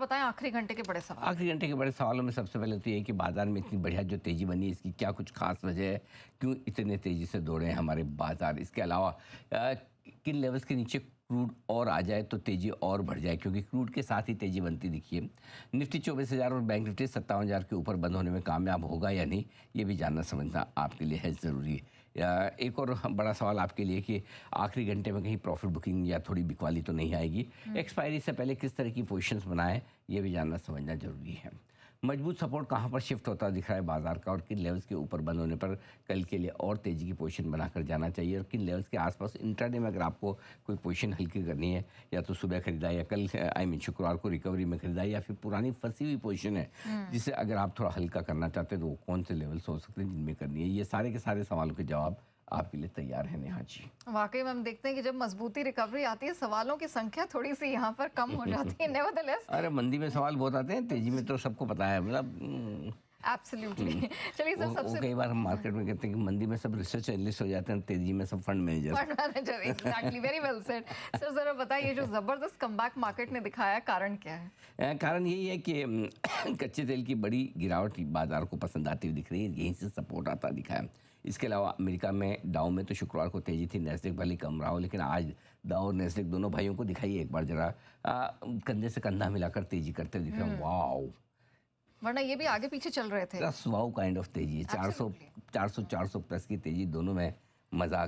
बताएं आखिरी घंटे के बड़े सवाल। आखिरी घंटे के बड़े सवालों में सबसे पहले तो ये कि बाजार में इतनी बढ़िया जो तेज़ी बनी है, इसकी क्या कुछ खास वजह है, क्यों इतने तेज़ी से दौड़े हैं हमारे बाजार। इसके अलावा किन लेवल्स के नीचे क्रूड और आ जाए तो तेज़ी और बढ़ जाए, क्योंकि क्रूड के साथ ही तेज़ी बनती दिखी है। निफ्टी 24,000 और बैंक निफ्टी 57,000 के ऊपर बंद होने में कामयाब होगा या नहीं, ये भी जानना समझना आपके लिए है ज़रूरी। एक और बड़ा सवाल आपके लिए कि आखिरी घंटे में कहीं प्रॉफिट बुकिंग या थोड़ी बिकवाली तो नहीं आएगी। एक्सपायरी से पहले किस तरह की पोजीशंस बनाएं, ये भी जानना समझना ज़रूरी है। मजबूत सपोर्ट कहाँ पर शिफ्ट होता दिख रहा है बाजार का, और किन लेवल्स के ऊपर बंद होने पर कल के लिए और तेज़ी की पोजीशन बनाकर जाना चाहिए, और किन लेवल्स के आसपास इंट्राडे में अगर आपको कोई पोजीशन हल्की करनी है, या तो सुबह खरीदा या कल शुक्रवार को रिकवरी में खरीदा, या फिर पुरानी फंसी हुई पोजीशन है जिसे अगर आप थोड़ा हल्का करना चाहते हैं तो वो कौन से लेवल्स हो सकते हैं जिनमें करनी है। ये सारे के सारे सवालों के जवाब आपके लिए तैयार है नेहा जी। वाकई में हम देखते हैं कि जब मजबूती रिकवरी आती है, सवालों की संख्या थोड़ी सी यहाँ पर कम हो जाती है। नेवरदलेस अरे मंदी में सवाल बहुत आते हैं, तेजी में तो सबको पता है, मतलब एब्सोल्युटली। चलिए सर, वो सबसे कई बार हम मार्केट में कहते हैं कि मंदी में सब रिसर्च एनालिस्ट हो जाते हैं, तेजी में सब fund manager. Fund manager, exactly, very well said. Sir जरा बताइए, जो जबरदस्त कमबैक मार्केट ने दिखाया, कारण क्या है? कारण यही है कि कच्चे तेल की बड़ी गिरावट बाजार को पसंद आती हुई दिख रही है, यहीं से सपोर्ट आता दिखा है। इसके अलावा अमेरिका में डाउ में तो शुक्रवार को तेजी थी, नेस्डेक भले कम रहा हो, लेकिन आज डाउ और नेस्डेक दोनों भाइयों को दिखाई एक बार जरा कंधे से कंधा मिलाकर तेजी करते दिख रहे हैं। वाओ, वरना ये भी आगे पीछे चल रहे थे। वाओ काइंड ऑफ तेजी है। 400 प्लस की तेजी, दोनों में मज़ा आ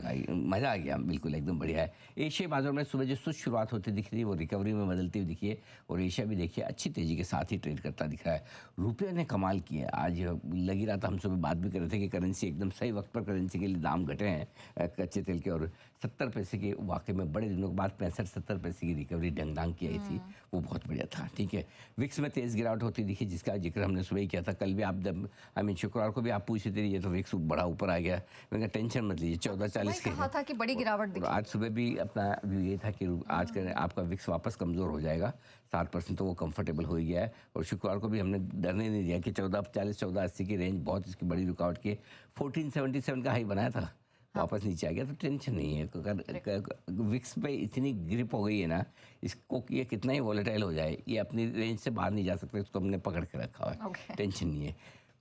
गया, बिल्कुल एकदम बढ़िया है। एशिया बाजार में सुबह जो सुस्त शुरुआत होती दिख रही है वो रिकवरी में बदलती हुई दिखी है, और एशिया भी देखिए अच्छी तेज़ी के साथ ही ट्रेड करता दिख रहा है। रुपये ने कमाल किया है, आज लग ही रहा था, हम सुबह बात भी कर रहे थे कि करेंसी एकदम सही वक्त पर करेंसी के लिए दाम घटे हैं कच्चे तेल के, और 70 पैसे के वाकई में बड़े दिनों के बाद 65-70 पैसे की रिकवरी डंग की आई थी, वो बहुत बढ़िया था। ठीक है, विक्स में तेज़ गिरावट होती दिखी, जिसका जिक्र हमने सुबह ही किया था। कल भी आप जब शुक्रवार को भी आप पूछते थे, ये तो विक्स बड़ा ऊपर आ गया, मैंने कहा टेंशन मत लीजिए, 1440 के कहा था कि बड़ी गिरावट दिखी। आज सुबह भी अपना व्यू ये था कि आज का आपका विक्स वापस कमज़ोर हो जाएगा, 7% तो वो कंफर्टेबल हो ही गया है। और शुक्रवार को भी हमने डरने नहीं दिया कि 1440 1480 की रेंज बहुत इसकी बड़ी रुकावट की, 1477 का हाई बनाया था, वापस नीचे आ गया, तो टेंशन नहीं है। अगर विक्स पे इतनी ग्रिप हो गई है ना, इसको ये कितना ही वॉलेटाइल हो जाए, ये अपनी रेंज से बाहर नहीं जा सकते, इसको हमने पकड़ के रखा हुआ है। टेंशन नहीं है।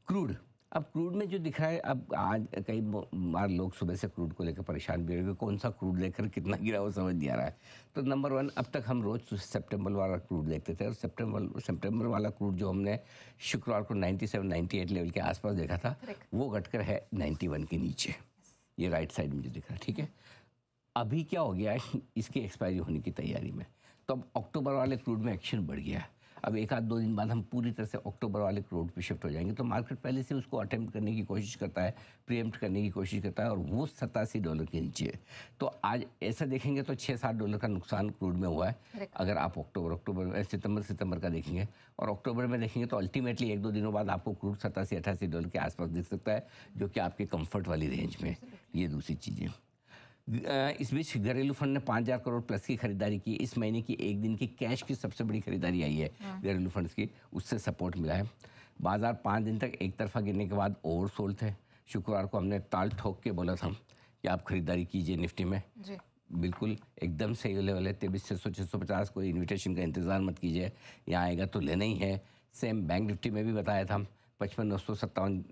क्रूड, अब क्रूड में जो दिख रहा है, अब आज कई बार लोग सुबह से क्रूड को लेकर परेशान भी रहे, कौन सा क्रूड लेकर कितना गिरा वो समझ नहीं आ रहा है। तो नंबर 1, अब तक हम रोज़ सितंबर वाला क्रूड देखते थे, और सितंबर वाला क्रूड जो हमने शुक्रवार को 97-98 लेवल के आसपास देखा था, वो घटकर है 91 के नीचे, ये राइट साइड में जो दिख रहा है। ठीक है, अभी क्या हो गया है, इसकी एक्सपायरी होने की तैयारी में, तो अब अक्टूबर वाले क्रूड में एक्शन बढ़ गया है। अब एक आध 2 दिन बाद हम पूरी तरह से अक्टूबर वाले क्रूड पे शिफ्ट हो जाएंगे, तो मार्केट पहले से उसको अटेम्प्ट करने की कोशिश करता है, प्रीएम्प्ट करने की कोशिश करता है, और वो $87 के नीचे है। तो आज ऐसा देखेंगे तो $6-7 का नुकसान क्रूड में हुआ है। अगर आप सितंबर का देखेंगे, और अक्टूबर में देखेंगे तो अल्टीमेटली 1-2 दिनों बाद आपको क्रूड $87-88 के आसपास दिख सकता है, जो कि आपके कंफर्ट वाली रेंज में। ये दूसरी चीज़ें। इस बीच घरेलू फंड ने 5,000 करोड़ प्लस की खरीदारी की। इस महीने की एक दिन की कैश की सबसे बड़ी खरीदारी आई है घरेलू फंड्स की, उससे सपोर्ट मिला है। बाजार 5 दिन तक एक तरफा गिरने के बाद ओवर सोल्ड थे। शुक्रवार को हमने ताल ठोक के बोला था कि आप खरीदारी कीजिए निफ्टी में जी। बिल्कुल एकदम सही लेवल है, 23,600-650, कोई इन्विटेशन का इंतज़ार मत कीजिए, यहाँ आएगा तो लेना ही है। सेम बैंक निफ्टी में भी बताया था, 55,957,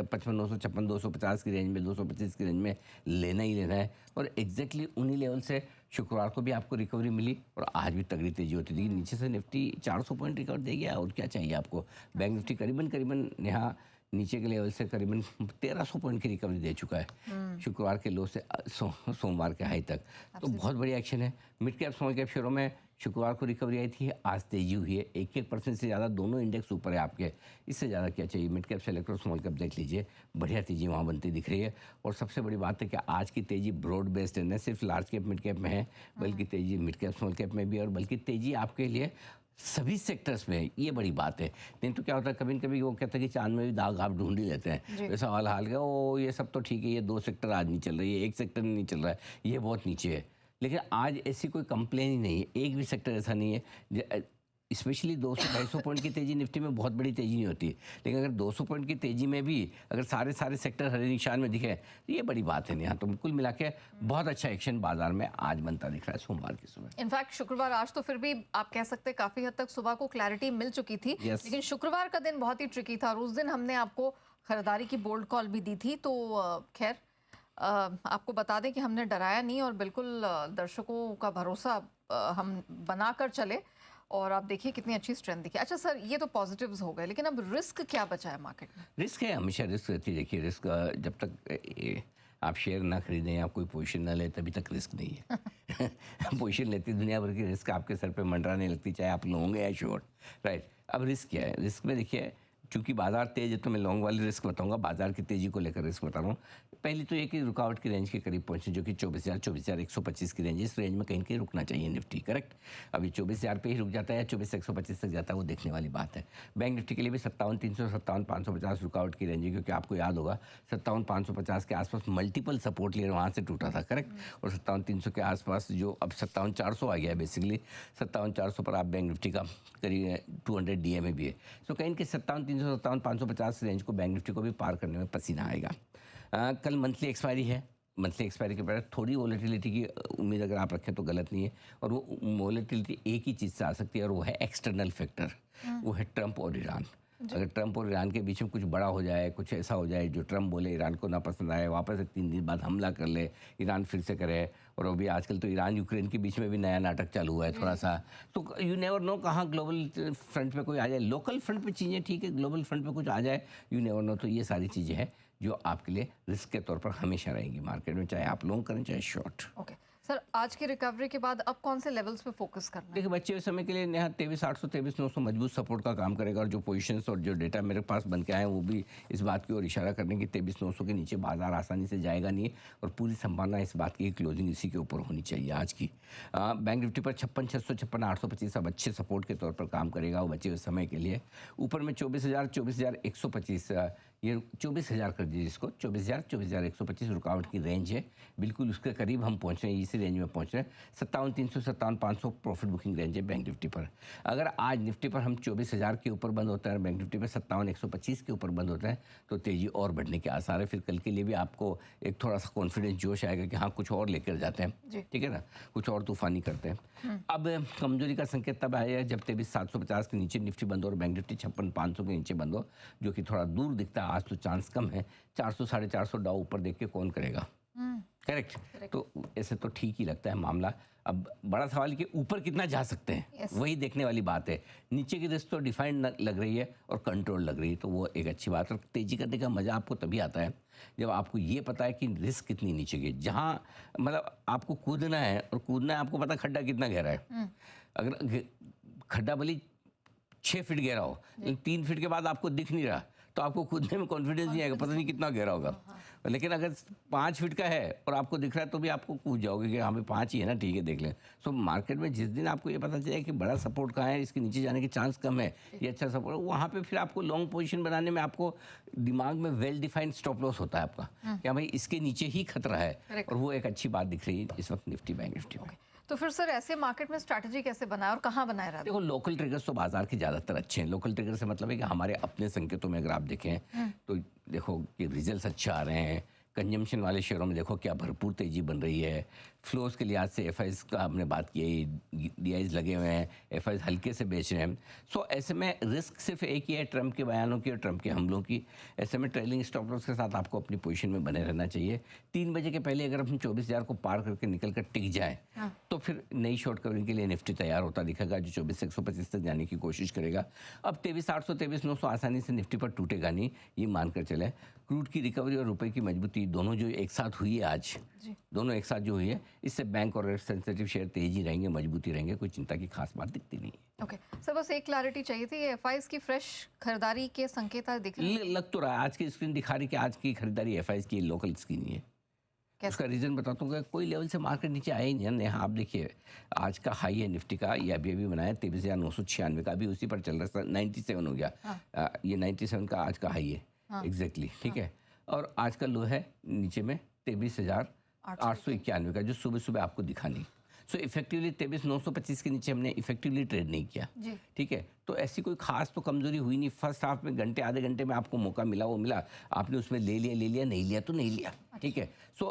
55,956, 250 की रेंज में, 225 की रेंज में लेना ही लेना है। और एग्जैक्टली उन्हीं लेवल से शुक्रवार को भी आपको रिकवरी मिली, और आज भी तगड़ी तेजी होती थी। नीचे से निफ्टी 400 पॉइंट रिकवर दे गया, और क्या चाहिए आपको। बैंक निफ्टी करीबन यहाँ नीचे के लेवल से करीबन 1300 पॉइंट की रिकवरी दे चुका है, शुक्रवार के लो से सोमवार के हाई तक। तो बहुत बड़ी एक्शन है। मिड कैप स्मॉल कैप शेयरों में शुक्रवार को रिकवरी आई थी, आज तेजी हुई है, 1% से ज़्यादा दोनों इंडेक्स ऊपर है आपके। इससे ज़्यादा क्या चाहिए। मिड कैप सेलेक्ट और स्मॉल कैप देख लीजिए, बढ़िया तेजी वहाँ बनती दिख रही है। और सबसे बड़ी बात है कि आज की तेजी ब्रॉड बेस्ड है, न सिर्फ लार्ज कैप मिड कैप में है, बल्कि तेजी मिड कैप स्मॉल कैप में भी, और बल्कि तेजी आपके लिए सभी सेक्टर्स में है। ये बड़ी बात है। नहीं तो क्या होता है, कभी कभी वो कहते हैं कि चांद में भी दाग आप ढूंढ ही लेते हैं, वैसा हाल का ओ ये सब तो ठीक है, ये 2 सेक्टर आज नहीं चल रही है, 1 सेक्टर नहीं चल रहा है, ये बहुत नीचे है। लेकिन आज ऐसी कोई कंप्लेन ही नहीं है, एक भी सेक्टर ऐसा नहीं है स्पेशली 200-250 पॉइंट की तेजी निफ्टी में बहुत बड़ी तेजी नहीं होती, लेकिन अगर 200 पॉइंट की तेजी में भी अगर सारे सेक्टर हरे निशान में दिखे तो ये बड़ी बात है। यहाँ तो कुल मिला के बहुत अच्छा एक्शन बाजार में आज बनता दिख रहा है सोमवार की सुबह। इनफैक्ट शुक्रवार आज तो फिर भी आप कह सकते हैं काफी हद तक सुबह को क्लैरिटी मिल चुकी थी, लेकिन शुक्रवार का दिन बहुत ही ट्रिकी था और उस दिन हमने आपको खरीदारी की बोल्ड कॉल भी दी थी। तो खैर आपको बता दें कि हमने डराया नहीं और बिल्कुल दर्शकों का भरोसा हम बनाकर चले और आप देखिए कितनी अच्छी स्ट्रेंथ दिखी। अच्छा सर, ये तो पॉजिटिव्स हो गए, लेकिन अब रिस्क क्या बचा है मार्केट में? रिस्क है, हमेशा रिस्क रहती है। देखिए रिस्क जब तक आप शेयर ना खरीदें, आप कोई पोजीशन ना लें, तभी तक रिस्क नहीं है। पोजीशन लेती दुनिया भर की रिस्क आपके सर पे मंडराने लगती, चाहे आप लॉन्ग या शॉर्ट, राइट। अब रिस्क क्या है? रिस्क में देखिए, चूंकि बाजार तेज है तो मैं लॉन्ग वाली रिस्क बताऊंगा, बाजार की तेजी को लेकर रिस्क बता रहा हूँ। पहली तो ये कि रुकावट की रेंज के करीब पहुंचे, जो कि 24,125 की रेंज है। इस रेंज में कहीं कहीं रुकना चाहिए निफ्टी, करेक्ट। अभी 24,000 पे ही रुक जाता है या 24,125 तक जाता है, वो देखने वाली बात है। बैंक निफ्टी के लिए भी 57,300 57,550 रुकावट की रेंज है, क्योंकि आपको याद होगा 57,550 के आसपास मल्टीपल सपोर्ट लेयर वहाँ से टूटा था, करेक्ट। और 57,300 के आसपास जो अब 57,400 आ गया है, बेसिकली 57,400 पर आप बैंक निफ्टी का करीब 200 DMA भी है। सो कहीं कि 57,300 57,550 रेंज को बैंक निफ्टी को भी पार करने में पसीना आएगा। कल मंथली एक्सपायरी है। मंथली एक्सपायरी के बाद थोड़ी वोलेटिलिटी की उम्मीद अगर आप रखें तो गलत नहीं है, और वो वोलेटिलिटी एक ही चीज़ से आ सकती है और वो है एक्सटर्नल फैक्टर, वो है ट्रंप और ईरान। अगर ट्रंप और ईरान के बीच में कुछ बड़ा हो जाए, कुछ ऐसा हो जाए जो ट्रंप बोले ईरान को ना पसंद आए, वापस 3 दिन बाद हमला कर ले, ईरान फिर से करे, और अभी आजकल तो ईरान यूक्रेन के बीच में भी नया नाटक चालू हुआ है थोड़ा सा, तो यू नेवर नो कहाँ ग्लोबल फ्रंट पे कोई आ जाए। लोकल फ्रंट पे चीज़ें ठीक है, ग्लोबल फ्रंट पे कुछ आ जाए, यू नेवर नो। तो ये सारी चीज़ें हैं जो आपके लिए रिस्क के तौर पर हमेशा रहेंगी मार्केट में, चाहे आप लॉन्ग करें चाहे शॉर्ट। ओके सर, आज की रिकवरी के बाद अब कौन से लेवल्स पे फोकस करना है? देखिए बच्चे हुए समय के लिए यहाँ 23,800 23,900 मजबूत सपोर्ट का काम करेगा, और जो पोजीशंस और जो डेटा मेरे पास बन के आए हैं वो भी इस बात की ओर इशारा करने की 23,900 के नीचे बाजार आसानी से जाएगा नहीं, और पूरी संभावना इस बात की क्लोजिंग इसी के ऊपर होनी चाहिए आज की। बैंक निफ्टी पर 56,600 56,825 अब अच्छे सपोर्ट के तौर पर काम करेगा वो बचे हुए समय के लिए। ऊपर में 24,000 24,125 ये 24,000 कर दीजिए इसको, 24,000 24,125 रुकावट की रेंज है, बिल्कुल उसके करीब हम पहुंच रहे हैं, इसी रेंज में पहुंच रहे हैं। 57,300 57,500 प्रॉफिट बुकिंग रेंज है बैंक निफ्टी पर। अगर आज निफ्टी पर हम 24,000 के ऊपर बंद होता है, बैंक निफ्टी पर 57,125 के ऊपर बंद होता है, तो तेजी और बढ़ने के आसार है। फिर कल के लिए भी आपको एक थोड़ा सा कॉन्फिडेंस जोश आएगा कि हाँ कुछ और लेकर जाते हैं, ठीक है ना, कुछ और तूफानी करते हैं। अब कमजोरी का संकेत तब आया जब 23,750 के नीचे निफ्टी बंद हो और बैंक निफ्टी 56,500 के नीचे बंद हो, जो कि थोड़ा दूर दिखता है। आज तो चांस कम है, 400 450 डाउ ऊपर देख के कौन करेगा, करेक्ट। तो ऐसे तो ठीक ही लगता है मामला। अब बड़ा सवाल कि ऊपर कितना जा सकते हैं, वही देखने वाली बात है। नीचे की रिस्क तो डिफाइंड लग रही है और कंट्रोल लग रही है, तो वो एक अच्छी बात है। और तेजी करने का मजा आपको तभी आता है जब आपको ये पता है कि रिस्क कितनी नीचे गई। जहाँ मतलब आपको कूदना है, और कूदना है आपको पता खड्डा कितना गहरा है। अगर खड्डा भले 6 फीट गहरा हो, लेकिन 3 फीट के बाद आपको दिख नहीं रहा, तो आपको कूदने में कॉन्फिडेंस नहीं आएगा, पता नहीं कितना गहरा होगा। लेकिन अगर 5 फीट का है और आपको दिख रहा है तो भी आपको कूद जाओगे कि हाँ भाई 5 ही है ना, ठीक है देख लें। सो मार्केट में जिस दिन आपको ये पता चले कि बड़ा सपोर्ट कहाँ है, इसके नीचे जाने के चांस कम है, ये अच्छा सपोर्ट, वहाँ पे फिर आपको लॉन्ग पोजीशन बनाने में आपको दिमाग में वेल डिफाइंड स्टॉप लॉस होता है आपका, क्या भाई इसके नीचे ही खतरा है, और वो एक अच्छी बात दिख रही है इस वक्त निफ्टी बैंक निफ्टी में। तो फिर सर ऐसे मार्केट में स्ट्रैटेजी कैसे बनाए और कहाँ बनाए रहते? देखो लोकल ट्रिगर्स तो बाजार के ज़्यादातर अच्छे हैं। लोकल ट्रिगर से मतलब है कि हमारे अपने संकेतों में अगर आप देखें तो देखो कि रिजल्ट्स अच्छे आ रहे हैं। कंजम्पशन वाले शेयरों में देखो क्या भरपूर तेजी बन रही है। फ्लोज के लिहाज से एफआईज का हमने बात की है, डीआईज लगे हुए हैं, एफआईज हल्के से बेच रहे हैं। सो ऐसे में रिस्क सिर्फ एक ही है, ट्रंप के बयानों की और ट्रंप के हमलों की। ऐसे में ट्रेलिंग स्टॉप लॉस के साथ आपको अपनी पोजीशन में बने रहना चाहिए। 3 बजे के पहले अगर हम 24,000 को पार करके निकल कर टिक जाए तो फिर नई शॉर्ट कवरिंग के लिए निफ्टी तैयार होता दिखेगा, जो 24,125 तक जाने की कोशिश करेगा। अब 23,800 23,900 आसानी से निफ्टी पर टूटेगा नहीं, ये मानकर चले। क्रूड की रिकवरी और रुपए की मजबूती दोनों जो एक साथ हुई है आज, दोनों एक साथ जो हुई है, इससे बैंक और रेट सेंसिटिव शेयर तेजी रहेंगे, मजबूती रहेंगे, कोई चिंता की खास बात दिखती नहीं है। ओके सर, बस एक क्लैरिटी चाहिए थी, ये एफआईज की फ्रेश खरीदारी के संकेत दिख रहे हैं? लग तो रहा है, आज की स्क्रीन दिखा रही कि आज की खरीदारी एफआईज की लोकल की नहीं है। उसका रीज़न बताता हूँ कि कोई लेवल से मार्केट नीचे आया ही नहीं है। आप देखिए आज का हाई है निफ्टी का, ये अभी बनाया 23,996 का, अभी उसी पर चल रहा है, 97 हो गया। ये 97 का आज का हाई है एग्जैक्टली, ठीक है। और आज का लो है नीचे में 23,891 का, जो सुबह सुबह आपको दिखा नहीं। सो इफेक्टिवली 23,925 के नीचे हमने इफेक्टिवली ट्रेड नहीं किया। जी। ठीक है, तो ऐसी कोई खास तो कमजोरी हुई नहीं। फर्स्ट हाफ में घंटे आधे घंटे में आपको मौका मिला, वो मिला, आपने उसमें ले लिया, नहीं लिया तो नहीं लिया। ठीक है, सो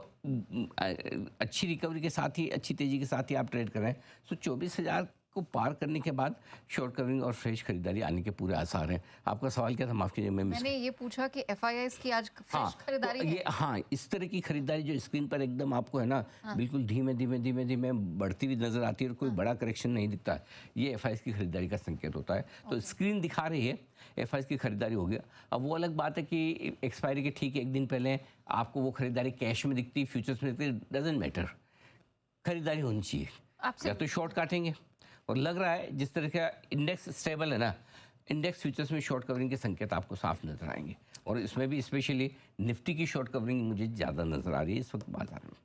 अच्छी रिकवरी के साथ ही, अच्छी तेजी के साथ ही आप ट्रेड कर रहे हैं। सो 24,000 को पार करने के बाद शॉर्ट कवरिंग और फ्रेश खरीदारी आने के पूरे आसार हैं। आपका सवाल क्या था, माफ कीजिए मैंने ये पूछा कि FIIs की आज फ्रेश खरीदारी तो है? ये इस तरह की खरीदारी जो स्क्रीन पर एकदम आपको है ना, बिल्कुल धीमे धीमे बढ़ती हुई नजर आती है और कोई बड़ा करेक्शन नहीं दिखता, ये FIIs की खरीदारी का संकेत होता है। तो स्क्रीन दिखा रही है FIIs की खरीदारी हो गया। अब वो अलग बात है कि एक्सपायरी के ठीक एक दिन पहले आपको वो खरीदारी कैश में दिखती, फ्यूचर्स में दिखती, डजेंट मैटर, खरीदारी होनी चाहिए। या तो शॉर्ट काटेंगे, और लग रहा है जिस तरह का इंडेक्स स्टेबल है ना, इंडेक्स फ्यूचर्स में शॉर्ट कवरिंग के संकेत आपको साफ नजर आएंगे, और इसमें भी स्पेशली निफ्टी की शॉर्ट कवरिंग मुझे ज़्यादा नजर आ रही है इस वक्त बाजार में।